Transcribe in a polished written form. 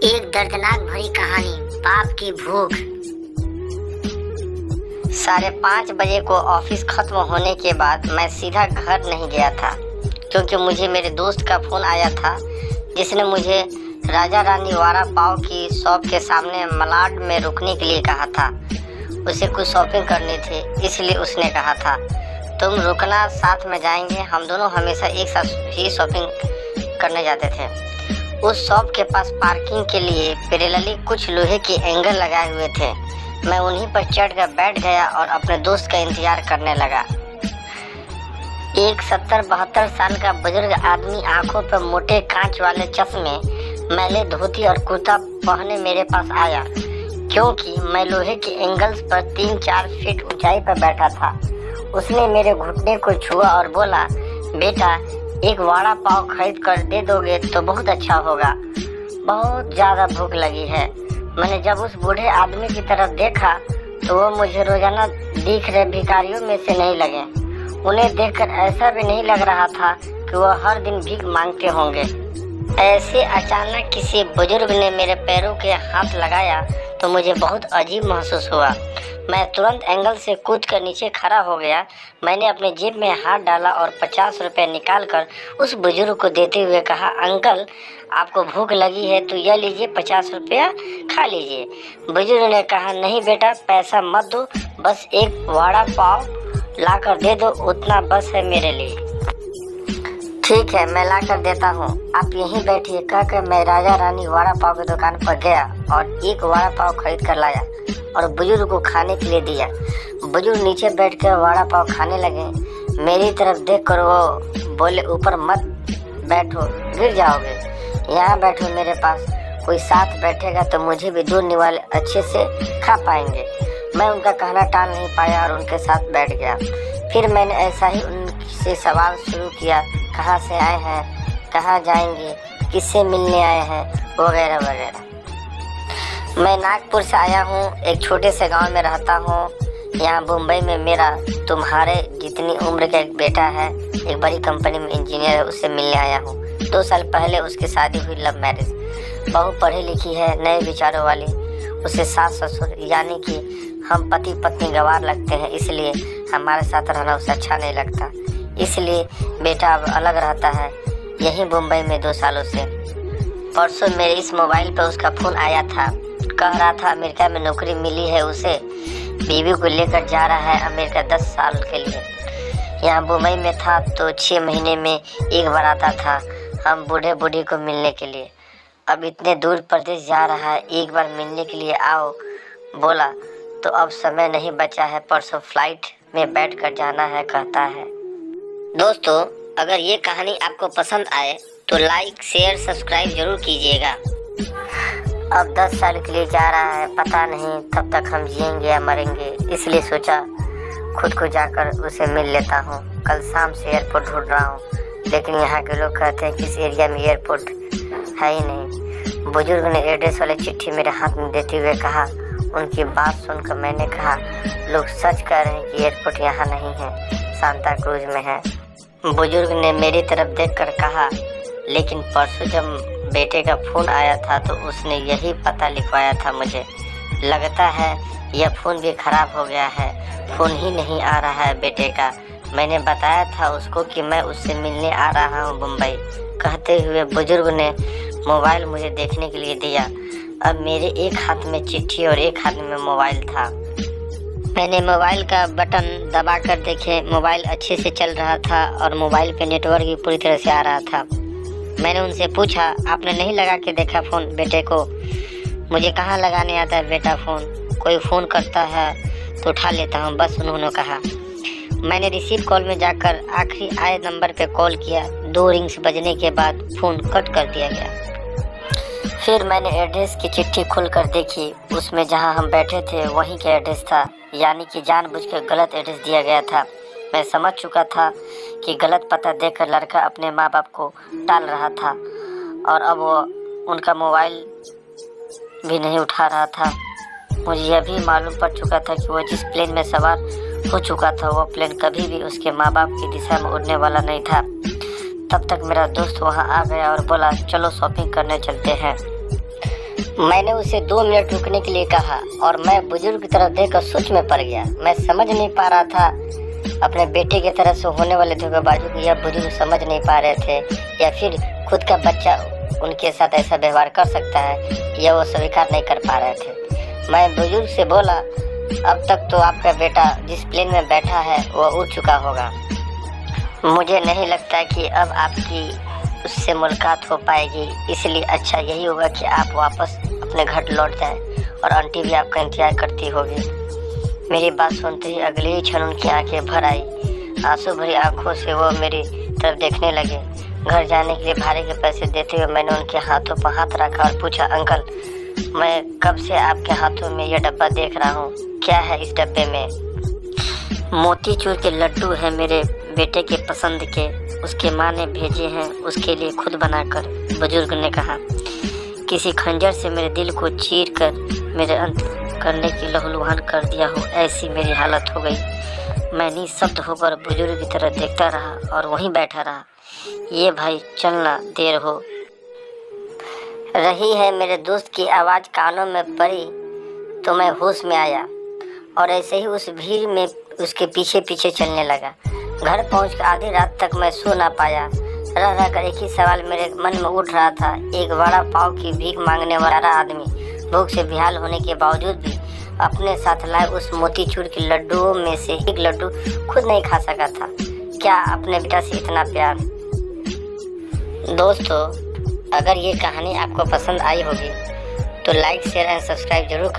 एक दर्दनाक भरी कहानी, पाप की भूख। 5:30 बजे को ऑफिस खत्म होने के बाद मैं सीधा घर नहीं गया था, क्योंकि मुझे मेरे दोस्त का फोन आया था जिसने मुझे राजा रानी वड़ा पाव की शॉप के सामने मलाड में रुकने के लिए कहा था। उसे कुछ शॉपिंग करनी थी, इसलिए उसने कहा था तुम रुकना, साथ में जाएंगे। हम दोनों हमेशा एक साथ ही शॉपिंग करने जाते थे। उस शॉप के पास पार्किंग के लिए पैरेलली कुछ लोहे के एंगल लगाए हुए थे। मैं उन्हीं पर चढ़कर बैठ गया और अपने दोस्त का इंतजार करने लगा। एक 70-72 साल का बुजुर्ग आदमी, आंखों पर मोटे कांच वाले चश्मे, मैले धोती और कुर्ता पहने मेरे पास आया, क्योंकि मैं लोहे के एंगल्स पर 3-4 फीट ऊंचाई पर बैठा था। उसने मेरे घुटने को छुआ और बोला, बेटा एक वड़ा पाव खरीद कर दे दोगे तो बहुत अच्छा होगा, बहुत ज़्यादा भूख लगी है। मैंने जब उस बूढ़े आदमी की तरफ देखा तो वो मुझे रोजाना दिख रहे भिखारियों में से नहीं लगे। उन्हें देखकर ऐसा भी नहीं लग रहा था कि वह हर दिन भीख मांगते होंगे। ऐसे अचानक किसी बुजुर्ग ने मेरे पैरों के हाथ लगाया तो मुझे बहुत अजीब महसूस हुआ। मैं तुरंत एंगल से कूद कर नीचे खड़ा हो गया। मैंने अपने जेब में हाथ डाला और 50 रुपये निकाल कर उस बुजुर्ग को देते हुए कहा, अंकल आपको भूख लगी है तो यह लीजिए, 50 रुपया खा लीजिए। बुजुर्ग ने कहा, नहीं बेटा पैसा मत दो, बस एक वड़ा पाव ला कर दे दो, उतना बस है मेरे लिए। ठीक है, मैं ला कर देता हूँ, आप यहीं बैठिए, कहकर मैं राजा रानी वड़ा पाव की दुकान पर गया और एक वड़ा पाव खरीद कर लाया और बुजुर्ग को खाने के लिए दिया। बुजुर्ग नीचे बैठकर वड़ा पाव खाने लगे। मेरी तरफ देखकर वो बोले, ऊपर मत बैठो, गिर जाओगे, यहाँ बैठो मेरे पास, कोई साथ बैठेगा तो मुझे भी दूर निवाले अच्छे से खा पाएंगे। मैं उनका कहना टाल नहीं पाया और उनके साथ बैठ गया। फिर मैंने ऐसा ही उनसे सवाल शुरू किया, कहाँ से आए हैं, कहाँ जाएंगे, किससे मिलने आए हैं, वगैरह वगैरह। मैं नागपुर से आया हूँ, एक छोटे से गांव में रहता हूँ। यहाँ मुंबई में मेरा तुम्हारे जितनी उम्र का एक बेटा है, एक बड़ी कंपनी में इंजीनियर है, उससे मिलने आया हूँ। 2 साल पहले उसकी शादी हुई, लव मैरिज। बहू पढ़ी लिखी है, नए विचारों वाली। उसे सास ससुर यानी कि हम पति पत्नी गंवार लगते हैं, इसलिए हमारे साथ रहना उसे अच्छा नहीं लगता। इसलिए बेटा अब अलग रहता है, यहीं मुंबई में 2 सालों से। परसों मेरे इस मोबाइल पर उसका फ़ोन आया था, कह रहा था अमेरिका में नौकरी मिली है उसे, बीवी को लेकर जा रहा है अमेरिका 10 साल के लिए। यहाँ मुंबई में था तो 6 महीने में एक बार आता था हम बूढ़े बूढ़ी को मिलने के लिए। अब इतने दूर प्रदेश जा रहा है, एक बार मिलने के लिए आओ बोला तो अब समय नहीं बचा है, परसों फ्लाइट में बैठ कर जाना है, कहता है। दोस्तों, अगर ये कहानी आपको पसंद आए तो लाइक शेयर सब्सक्राइब जरूर कीजिएगा। अब 10 साल के लिए जा रहा है, पता नहीं तब तक हम जिएंगे या मरेंगे, इसलिए सोचा खुद को जाकर उसे मिल लेता हूँ। कल शाम से एयरपोर्ट ढूंढ रहा हूँ, लेकिन यहाँ के लोग कहते हैं कि इस एरिया में एयरपोर्ट है ही नहीं। बुजुर्ग ने एड्रेस वाली चिट्ठी मेरे हाथ में देते हुए कहा। उनकी बात सुनकर मैंने कहा, लोग सच कह रहे हैं कि एयरपोर्ट यहाँ नहीं है, सांता क्रूज में है। बुजुर्ग ने मेरी तरफ देखकर कहा, लेकिन परसों जब बेटे का फ़ोन आया था तो उसने यही पता लिखवाया था मुझे। लगता है यह फ़ोन भी ख़राब हो गया है, फ़ोन ही नहीं आ रहा है बेटे का। मैंने बताया था उसको कि मैं उससे मिलने आ रहा हूँ मुंबई। कहते हुए बुजुर्ग ने मोबाइल मुझे देखने के लिए दिया। अब मेरे एक हाथ में चिट्ठी और एक हाथ में मोबाइल था। मैंने मोबाइल का बटन दबा कर देखे, मोबाइल अच्छे से चल रहा था और मोबाइल पे नेटवर्क भी पूरी तरह से आ रहा था। मैंने उनसे पूछा, आपने नहीं लगा के देखा फ़ोन बेटे को? मुझे कहाँ लगाने आता है बेटा फ़ोन, कोई फ़ोन करता है तो उठा लेता हूँ, बस उन्होंने कहा। मैंने रिसीव कॉल में जाकर आखिरी आए नंबर पे कॉल किया। 2 रिंग्स बजने के बाद फ़ोन कट कर दिया गया। फिर मैंने एड्रेस की चिट्ठी खोलकर देखी, उसमें जहाँ हम बैठे थे वहीं का एड्रेस था, यानी कि जानबूझकर गलत एड्रेस दिया गया था। मैं समझ चुका था कि गलत पता देकर लड़का अपने माँ बाप को टाल रहा था और अब वो उनका मोबाइल भी नहीं उठा रहा था। मुझे यह भी मालूम पड़ चुका था कि वो जिस प्लेन में सवार हो चुका था वो प्लेन कभी भी उसके माँ बाप की दिशा में उड़ने वाला नहीं था। तब तक मेरा दोस्त वहाँ आ गया और बोला, चलो शॉपिंग करने चलते हैं। मैंने उसे 2 मिनट रुकने के लिए कहा और मैं बुजुर्ग की तरफ देखकर सोच में पड़ गया। मैं समझ नहीं पा रहा था अपने बेटे की तरफ से होने वाले धोखेबाजी को यह बुजुर्ग समझ नहीं पा रहे थे, या फिर खुद का बच्चा उनके साथ ऐसा व्यवहार कर सकता है, यह वो स्वीकार नहीं कर पा रहे थे। मैं बुजुर्ग से बोला, अब तक तो आपका बेटा जिस प्लेन में बैठा है वह उड़ चुका होगा। मुझे नहीं लगता कि अब आपकी उससे मुलाकात हो पाएगी, इसलिए अच्छा यही होगा कि आप वापस अपने घर लौट जाएं और आंटी भी आपका इंतजार करती होगी। मेरी बात सुनते ही अगले ही क्षण उनकी आंखें भर आई। आंसू भरी आंखों से वो मेरी तरफ देखने लगे। घर जाने के लिए भाड़े के पैसे देते हुए मैंने उनके हाथों पर हाथ रखा और पूछा, अंकल मैं कब से आपके हाथों में यह डब्बा देख रहा हूँ, क्या है इस डब्बे में? मोतीचूर के लड्डू है मेरे बेटे के पसंद के, उसके माँ ने भेजे हैं उसके लिए खुद बनाकर, बुजुर्ग ने कहा। किसी खंजर से मेरे दिल को चीर कर मेरे अंत करने की लहूलुहान कर दिया हो, ऐसी मेरी हालत हो गई। मैं निःशब्द होकर बुजुर्ग की तरफ देखता रहा और वहीं बैठा रहा। ये भाई चलना, देर हो रही है। मेरे दोस्त की आवाज़ कानों में पड़ी तो मैं होश में आया और ऐसे ही उस भीड़ में उसके पीछे पीछे चलने लगा। घर पहुंचकर आधी रात तक मैं सो ना पाया। रह रह कर एक ही सवाल मेरे मन में उठ रहा था। एक वड़ा पाव की भीख मांगने वाला आदमी भूख से बेहाल होने के बावजूद भी अपने साथ लाए उस मोतीचूर के लड्डुओं में से एक लड्डू खुद नहीं खा सका था। क्या अपने बेटा से इतना प्यार? दोस्तों, अगर ये कहानी आपको पसंद आई होगी तो लाइक, शेयर एंड सब्सक्राइब जरूर करें।